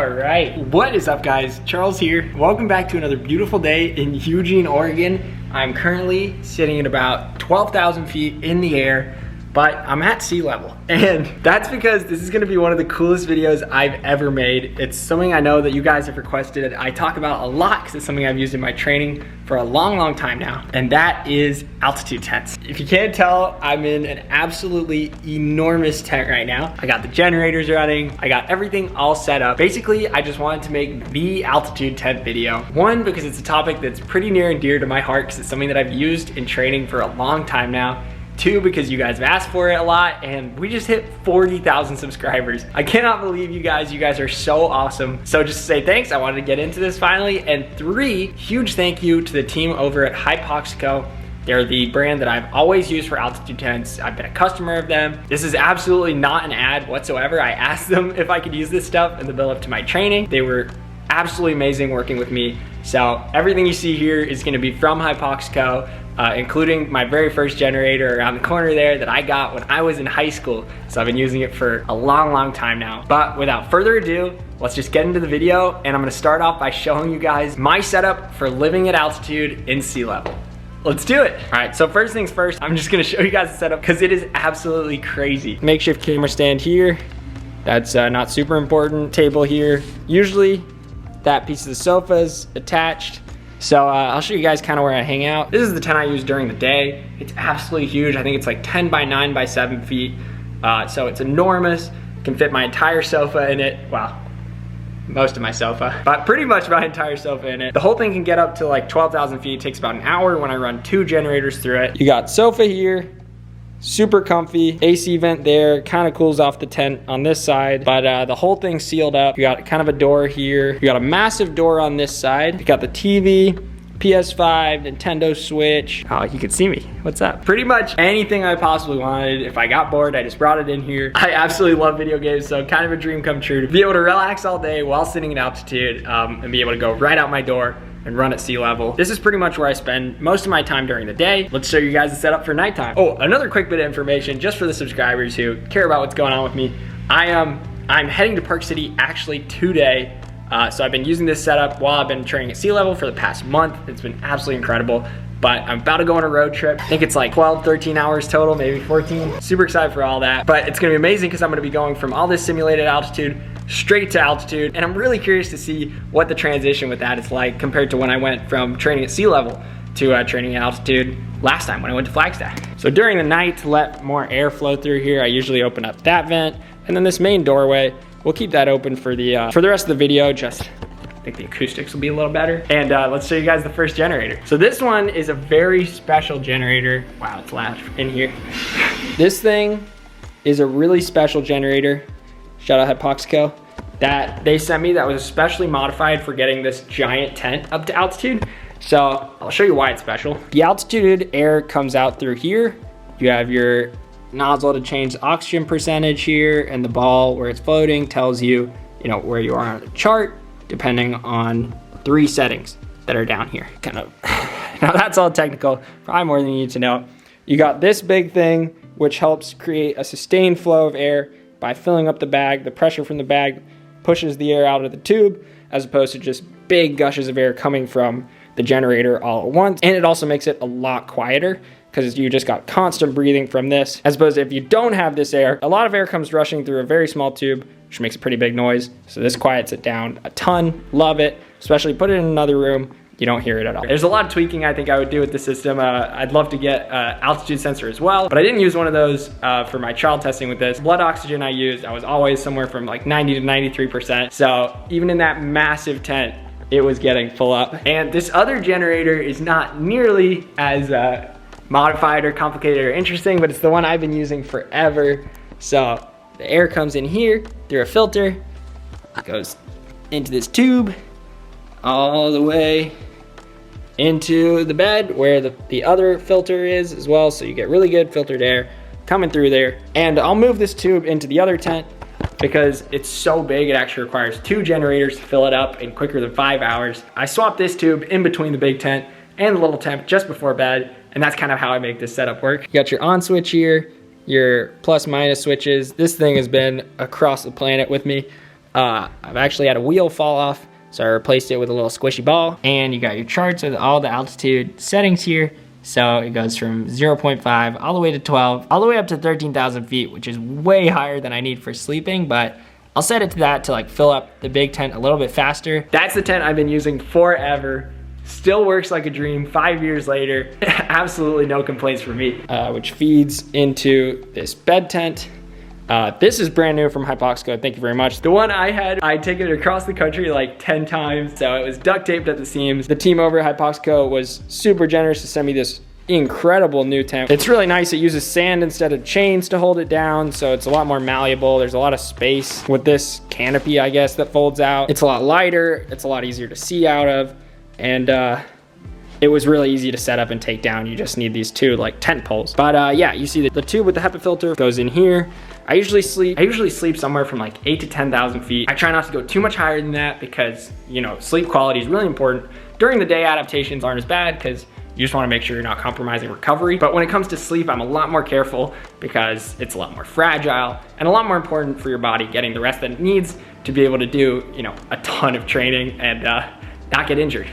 All right, what is up guys? Charles here. Welcome back to another beautiful day in Eugene, Oregon. I'm currently sitting at about 12,000 feet in the air, but I'm at sea level. And that's because this is gonna be one of the coolest videos I've ever made. It's something I know that you guys have requested. I talk about a lot because it's something I've used in my training for a long time now, and that is altitude tents. If you can't tell, I'm in an absolutely enormous tent right now. I got the generators running, I got everything all set up. Basically, I just wanted to make the altitude tent video. One, because it's a topic that's pretty near and dear to my heart because it's something that I've used in training for a long time now. Two, because you guys have asked for it a lot and we just hit 40,000 subscribers. I cannot believe you guys are so awesome. So just to say thanks, I wanted to get into this finally. And three, huge thank you to the team over at Hypoxico. They're the brand that I've always used for altitude tents. I've been a customer of them. This is absolutely not an ad whatsoever. I asked them if I could use this stuff in the build up to my training. They were absolutely amazing working with me. So everything you see here is gonna be from Hypoxico, including my very first generator around the corner there that I got when I was in high school. So I've been using it for a long time now. But without further ado, let's just get into the video, and I'm gonna start off by showing you guys my setup for living at altitude in sea level. Let's do it. All right, so first things first, I'm just gonna show you guys the setup because it is absolutely crazy. Makeshift camera stand here. That's not super important. Table here. Usually that piece of the sofa is attached. So I'll show you guys kind of where I hang out. This is the tent I use during the day. It's absolutely huge. I think it's like 10 by 9 by 7 feet. So it's enormous. Can fit my entire sofa in it. Well, most of my sofa, but pretty much my entire sofa in it. The whole thing can get up to like 12,000 feet. It takes about an hour when I run 2 generators through it. You got sofa here. Super comfy, AC vent there, kind of cools off the tent on this side, but the whole thing's sealed up. You got kind of a door here. You got a massive door on this side. You got the TV, PS5, Nintendo Switch. Oh, you can see me. What's up? Pretty much anything I possibly wanted. If I got bored, I just brought it in here. I absolutely love video games, so kind of a dream come true to be able to relax all day while sitting at altitude and be able to go right out my door and run at sea level. This is pretty much where I spend most of my time during the day. Let's show you guys the setup for nighttime. Oh, another quick bit of information just for the subscribers who care about what's going on with me. I'm heading to Park City actually today. So I've been using this setup while I've been training at sea level for the past month. It's been absolutely incredible. But I'm about to go on a road trip. I think it's like 12, 13 hours total, maybe 14. Super excited for all that. But it's gonna be amazing because I'm gonna be going from all this simulated altitude straight to altitude. And I'm really curious to see what the transition with that is like compared to when I went from training at sea level to training at altitude last time when I went to Flagstaff. So during the night, to let more air flow through here, I usually open up that vent. And then this main doorway, we'll keep that open for the rest of the video. Just I think the acoustics will be a little better. And let's show you guys the first generator. So this one is a very special generator. Wow, it's loud in here. This thing is a really special generator. Shout out Hypoxico. That they sent me that was especially modified for getting this giant tent up to altitude. So I'll show you why it's special. The altitude air comes out through here. You have your nozzle to change the oxygen percentage here, and the ball where it's floating tells you, where you are on the chart, depending on 3 settings that are down here. Kind of, now that's all technical, probably more than you need to know. You got this big thing, which helps create a sustained flow of air by filling up the bag. The pressure from the bag pushes the air out of the tube, as opposed to just big gushes of air coming from the generator all at once. And it also makes it a lot quieter because you just got constant breathing from this, as opposed to if you don't have this air, a lot of air comes rushing through a very small tube, which makes a pretty big noise. So this quiets it down a ton. Love it, especially put it in another room. You don't hear it at all. There's a lot of tweaking I think I would do with the system. I'd love to get altitude sensor as well, but I didn't use one of those for my trial testing with this. Blood oxygen I used, I was always somewhere from like 90 to 93%. So even in that massive tent, it was getting full up. And this other generator is not nearly as modified or complicated or interesting, but it's the one I've been using forever. So the air comes in here through a filter, it goes into this tube, all the way into the bed where the other filter is as well, so you get really good filtered air coming through there. And I'll move this tube into the other tent because it's so big it actually requires 2 generators to fill it up in quicker than 5 hours. I swapped this tube in between the big tent and the little tent just before bed, and that's kind of how I make this setup work. You got your on switch here, your plus minus switches. This thing has been across the planet with me I've actually had a wheel fall off, so I replaced it with a little squishy ball. And you got your charts with all the altitude settings here. So it goes from 0.5 all the way to 12, all the way up to 13,000 feet, which is way higher than I need for sleeping, but I'll set it to that to like fill up the big tent a little bit faster. That's the tent I've been using forever. Still works like a dream 5 years later. Absolutely no complaints from me. Which feeds into this bed tent. This is brand new from Hypoxico, thank you very much. The one I had, I'd taken it across the country like 10 times, so it was duct taped at the seams. The team over at Hypoxico was super generous to send me this incredible new tent. It's really nice. It uses sand instead of chains to hold it down, so it's a lot more malleable. There's a lot of space with this canopy, I guess, that folds out. It's a lot lighter. It's a lot easier to see out of, and it was really easy to set up and take down. You just need these two like tent poles. But yeah, you see the tube with the HEPA filter goes in here. I usually sleep somewhere from like 8 to 10,000 feet. I try not to go too much higher than that because, you know, sleep quality is really important. During the day, adaptations aren't as bad because you just want to make sure you're not compromising recovery. But when it comes to sleep, I'm a lot more careful because it's a lot more fragile and a lot more important for your body getting the rest that it needs to be able to do, you know, a ton of training and not get injured.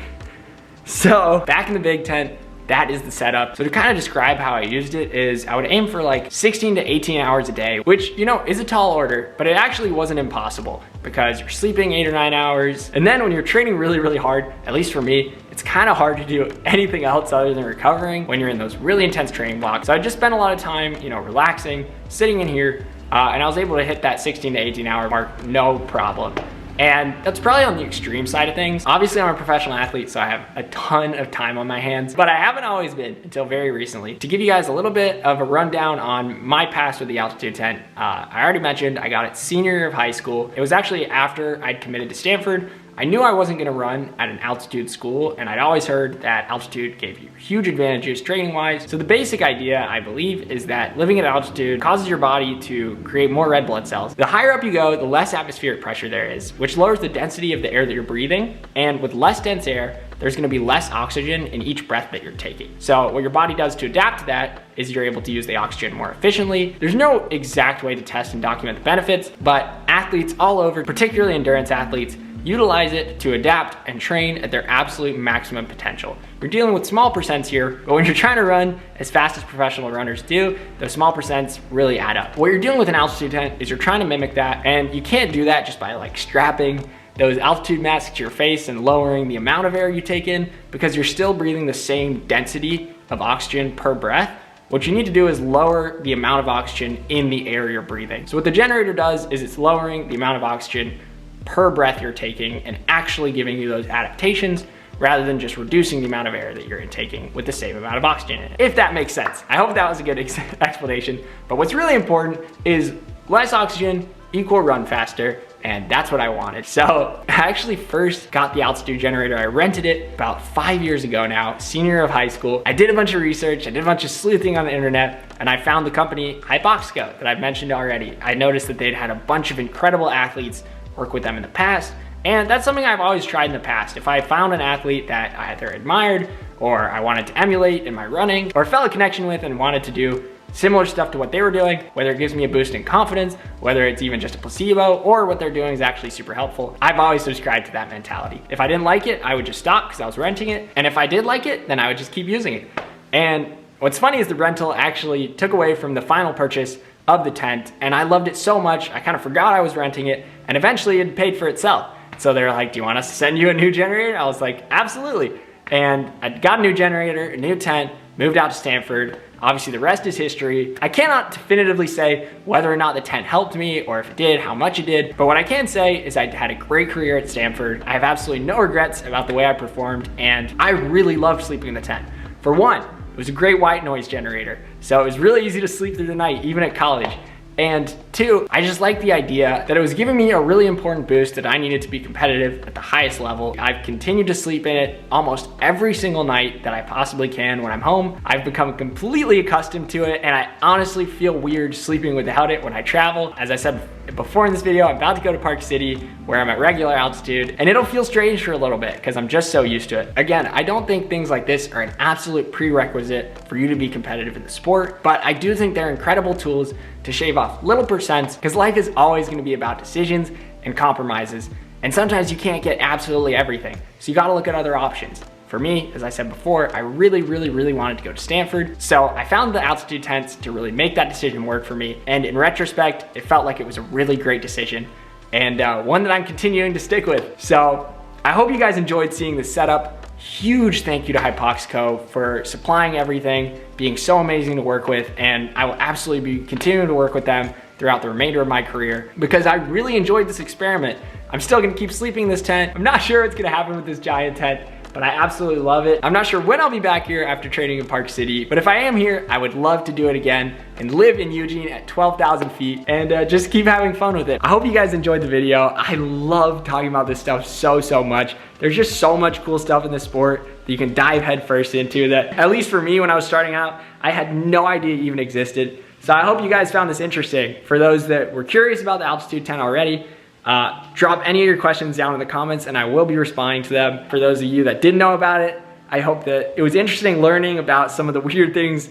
So back in the big tent, that is the setup. So to kind of describe how I used it is I would aim for like 16 to 18 hours a day, which, you know, is a tall order, but it actually wasn't impossible because you're sleeping 8 or 9 hours. And then when you're training really, really hard, at least for me, it's kind of hard to do anything else other than recovering when you're in those really intense training blocks. So I just spent a lot of time, you know, relaxing, sitting in here, and I was able to hit that 16 to 18 hour mark, no problem. And that's probably on the extreme side of things. Obviously, I'm a professional athlete, so I have a ton of time on my hands, but I haven't always been until very recently. To give you guys a little bit of a rundown on my past with the altitude tent, I already mentioned I got it senior year of high school. It was actually after I'd committed to Stanford. I knew I wasn't gonna run at an altitude school, and I'd always heard that altitude gave you huge advantages training-wise. So the basic idea, I believe, is that living at altitude causes your body to create more red blood cells. The higher up you go, the less atmospheric pressure there is, which lowers the density of the air that you're breathing. And with less dense air, there's gonna be less oxygen in each breath that you're taking. So what your body does to adapt to that is you're able to use the oxygen more efficiently. There's no exact way to test and document the benefits, but athletes all over, particularly endurance athletes, utilize it to adapt and train at their absolute maximum potential. You're dealing with small percents here, but when you're trying to run as fast as professional runners do, those small percents really add up. What you're doing with an altitude tent is you're trying to mimic that, and you can't do that just by like strapping those altitude masks to your face and lowering the amount of air you take in, because you're still breathing the same density of oxygen per breath. What you need to do is lower the amount of oxygen in the air you're breathing. So what the generator does is it's lowering the amount of oxygen per breath you're taking and actually giving you those adaptations rather than just reducing the amount of air that you're intaking with the same amount of oxygen in it. If that makes sense. I hope that was a good explanation. But what's really important is less oxygen equal run faster, and that's what I wanted. So I actually first got the altitude generator. I rented it about 5 years ago now, senior year of high school. I did a bunch of research, I did a bunch of sleuthing on the internet, and I found the company Hypoxico that I've mentioned already. I noticed that they'd had a bunch of incredible athletes work with them in the past, and that's something I've always tried in the past. If I found an athlete that I either admired or I wanted to emulate in my running or felt a connection with and wanted to do similar stuff to what they were doing, whether it gives me a boost in confidence, whether it's even just a placebo, or what they're doing is actually super helpful, I've always subscribed to that mentality. If I didn't like it, I would just stop because I was renting it, and if I did like it, then I would just keep using it. And what's funny is the rental actually took away from the final purchase of the tent, and I loved it so much, I kind of forgot I was renting it, and eventually it paid for itself. So they're like, do you want us to send you a new generator? I was like, absolutely. And I got a new generator, a new tent, moved out to Stanford. Obviously the rest is history. I cannot definitively say whether or not the tent helped me or if it did, how much it did. But what I can say is I had a great career at Stanford. I have absolutely no regrets about the way I performed, and I really loved sleeping in the tent. For one, it was a great white noise generator, so it was really easy to sleep through the night, even at college. And two, I just liked the idea that it was giving me a really important boost that I needed to be competitive at the highest level. I've continued to sleep in it almost every single night that I possibly can when I'm home. I've become completely accustomed to it, and I honestly feel weird sleeping without it when I travel. As I said before in this video, I'm about to go to Park City where I'm at regular altitude, and it'll feel strange for a little bit because I'm just so used to it. Again, I don't think things like this are an absolute prerequisite for you to be competitive in the sport, but I do think they're incredible tools to shave off little percents, because life is always going to be about decisions, and compromises. And sometimes you can't get absolutely everything. So you gotta look at other options. For me, as I said before, I really wanted to go to Stanford. So I found the altitude tents to really make that decision work for me. And in retrospect, it felt like it was a really great decision and one that I'm continuing to stick with. So I hope you guys enjoyed seeing the setup. Huge thank you to Hypoxico for supplying everything, being so amazing to work with, and I will absolutely be continuing to work with them throughout the remainder of my career because I really enjoyed this experiment. I'm still gonna keep sleeping in this tent. I'm not sure what's gonna happen with this giant tent, but I absolutely love it. I'm not sure when I'll be back here after training in Park City, but if I am here, I would love to do it again and live in Eugene at 12,000 feet and just keep having fun with it. I hope you guys enjoyed the video. I love talking about this stuff so much. There's just so much cool stuff in this sport that you can dive headfirst into that, at least for me when I was starting out, I had no idea it even existed. So I hope you guys found this interesting. For those that were curious about the Altitude tent already, drop any of your questions down in the comments and I will be responding to them. For those of you that didn't know about it, I hope that it was interesting learning about some of the weird things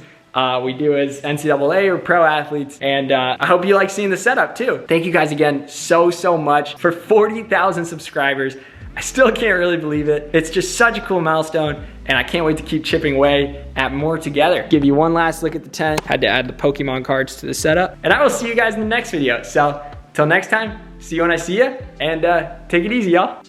we do as NCAA or pro athletes, and I hope you like seeing the setup too. Thank you guys again so much for 40,000 subscribers. I still can't really believe it. It's just such a cool milestone and I can't wait to keep chipping away at more together. Give you one last look at the tent. Had to add the Pokemon cards to the setup, and I will see you guys in the next video. So till next time, see you when I see you, and take it easy, y'all.